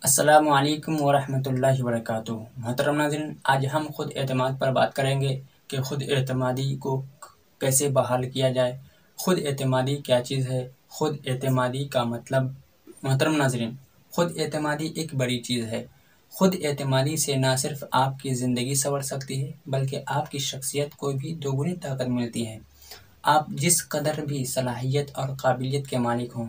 السلام علیکم ورحمۃ اللہ وبرکاتہ۔ محترم ناظرین، آج ہم خود اعتماد پر بات کریں گے کہ خود اعتمادی کو کیسے بحال کیا جائے۔ خود اعتمادی کیا چیز ہے؟ خود اعتمادی کا مطلب، محترم ناظرین، خود اعتمادی ایک بڑی چیز ہے۔ خود اعتمادی سے نہ صرف آپ کی زندگی سنور سکتی ہے بلکہ آپ کی شخصیت کو بھی دوگنی طاقت ملتی ہے۔ آپ جس قدر بھی صلاحیت اور قابلیت کے مالک ہوں،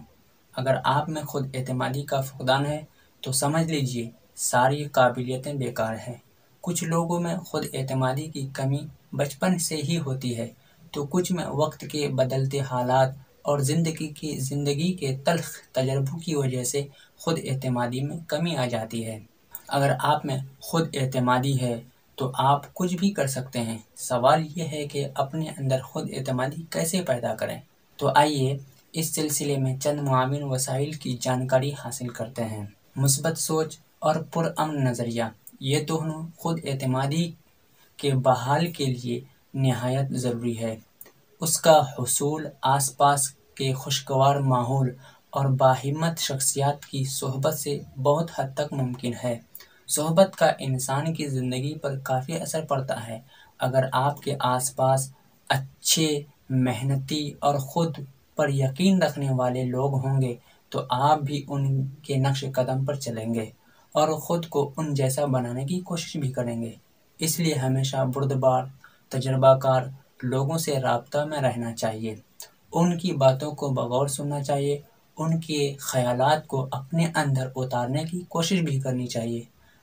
اگر آپ میں خود اعتمادی کا فقدان ہے تو سمجھ لیجئے ساری قابلیتیں بیکار ہیں۔ کچھ لوگوں میں خود اعتمادی کی کمی بچپن سے ہی ہوتی ہے تو کچھ میں وقت کے بدلتے حالات اور زندگی کے تلخ تجربوں کی وجہ سے خود اعتمادی میں کمی آ جاتی ہے۔ اگر آپ میں خود اعتمادی ہے تو آپ کچھ بھی کر سکتے ہیں۔ سوال یہ ہے کہ اپنے اندر خود اعتمادی کیسے پیدا کریں؟ تو آئیے اس سلسلے میں چند معاون وسائل کی جانکاری حاصل کرتے ہیں۔ مثبت سوچ اور پرامن نظریہ، یہ دونوں خود اعتمادی کے بحال کے لیے نہایت ضروری ہے۔ اس کا حصول آس پاس کے خوشگوار ماحول اور باہمت شخصیات کی صحبت سے بہت حد تک ممکن ہے۔ صحبت کا انسان کی زندگی پر کافی اثر پڑتا ہے۔ اگر آپ کے آس پاس اچھے، محنتی اور خود پر یقین رکھنے والے لوگ ہوں گے تو آپ بھی ان کے نقش قدم پر چلیں گے اور خود کو ان جیسا بنانے کی کوشش بھی کریں گے۔ اس لیے ہمیشہ بردبار، تجربہ کار لوگوں سے رابطہ میں رہنا چاہیے۔ ان کی باتوں کو بغور سننا چاہیے، ان کے خیالات کو اپنے اندر اتارنے کی کوشش بھی کرنی چاہیے۔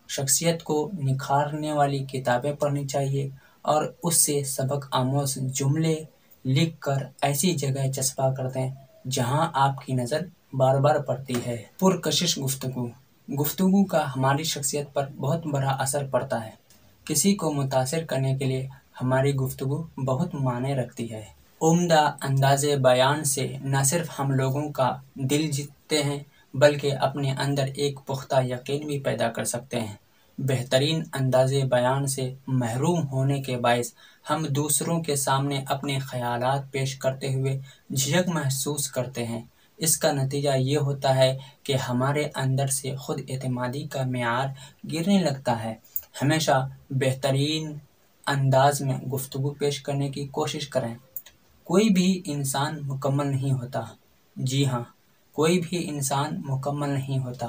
شخصیت کو نکھارنے والی کتابیں پڑھنی چاہیے اور اس سے سبق آموز جملے لکھ کر ایسی جگہ چسپاں کر دیں جہاں آپ کی نظر بار بار پڑتی ہے۔ پرکشش گفتگو کا ہماری شخصیت پر بہت بڑا اثر پڑتا ہے۔ کسی کو متاثر کرنے کے لیے ہماری گفتگو بہت معنی رکھتی ہے۔ عمدہ انداز بیان سے نہ صرف ہم لوگوں کا دل جیتتے ہیں بلکہ اپنے اندر ایک پختہ یقین بھی پیدا کر سکتے ہیں۔ بہترین انداز بیان سے محروم ہونے کے باعث ہم دوسروں کے سامنے اپنے خیالات پیش کرتے ہوئے جھجک محسوس کرتے ہیں۔ اس کا نتیجہ یہ ہوتا ہے کہ ہمارے اندر سے خود اعتمادی کا معیار گرنے لگتا ہے۔ ہمیشہ بہترین انداز میں گفتگو پیش کرنے کی کوشش کریں۔ کوئی بھی انسان مکمل نہیں ہوتا، جی ہاں، کوئی بھی انسان مکمل نہیں ہوتا،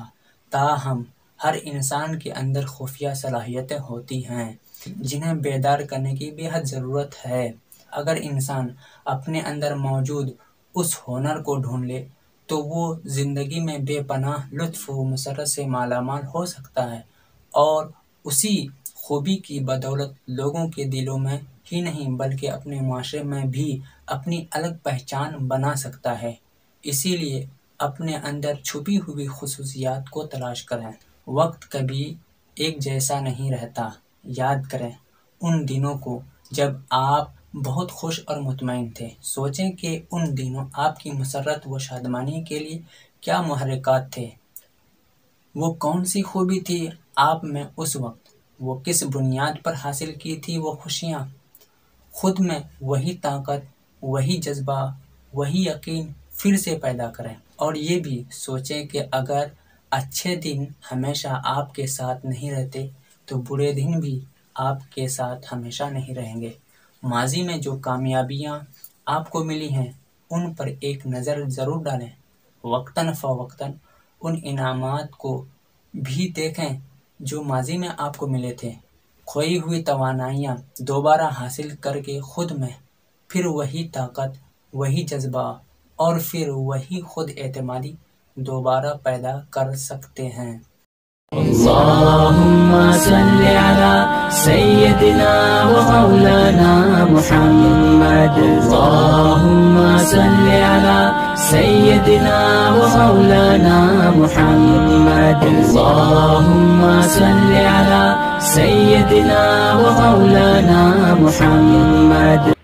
تاہم ہر انسان کے اندر خفیہ صلاحیتیں ہوتی ہیں جنہیں بیدار کرنے کی بے حد ضرورت ہے۔ اگر انسان اپنے اندر موجود اس ہنر کو ڈھونڈ لے تو وہ زندگی میں بے پناہ لطف و مسرت سے مالا مال ہو سکتا ہے اور اسی خوبی کی بدولت لوگوں کے دلوں میں ہی نہیں بلکہ اپنے معاشرے میں بھی اپنی الگ پہچان بنا سکتا ہے۔ اسی لیے اپنے اندر چھپی ہوئی خصوصیات کو تلاش کریں۔ وقت کبھی ایک جیسا نہیں رہتا۔ یاد کریں ان دنوں کو جب آپ بہت خوش اور مطمئن تھے۔ سوچیں کہ ان دنوں آپ کی مسرت و شادمانی کے لیے کیا محرکات تھے۔ وہ کون سی خوبی تھی آپ میں اس وقت؟ وہ کس بنیاد پر حاصل کی تھی وہ خوشیاں؟ خود میں وہی طاقت، وہی جذبہ، وہی یقین پھر سے پیدا کریں۔ اور یہ بھی سوچیں کہ اگر اچھے دن ہمیشہ آپ کے ساتھ نہیں رہتے تو برے دن بھی آپ کے ساتھ ہمیشہ نہیں رہیں گے۔ ماضی میں جو کامیابیاں آپ کو ملی ہیں ان پر ایک نظر ضرور ڈالیں۔ وقتاً فوقتاً ان انعامات کو بھی دیکھیں جو ماضی میں آپ کو ملے تھے۔ کھوئی ہوئی توانائیاں دوبارہ حاصل کر کے خود میں پھر وہی طاقت، وہی جذبہ اور پھر وہی خود اعتمادی دوبارہ پیدا کر سکتے ہیں۔ اللهم صل على سيدنا ومولانا محمد، اللهم صل على سيدنا ومولانا محمد، اللهم صل على سيدنا ومولانا محمد۔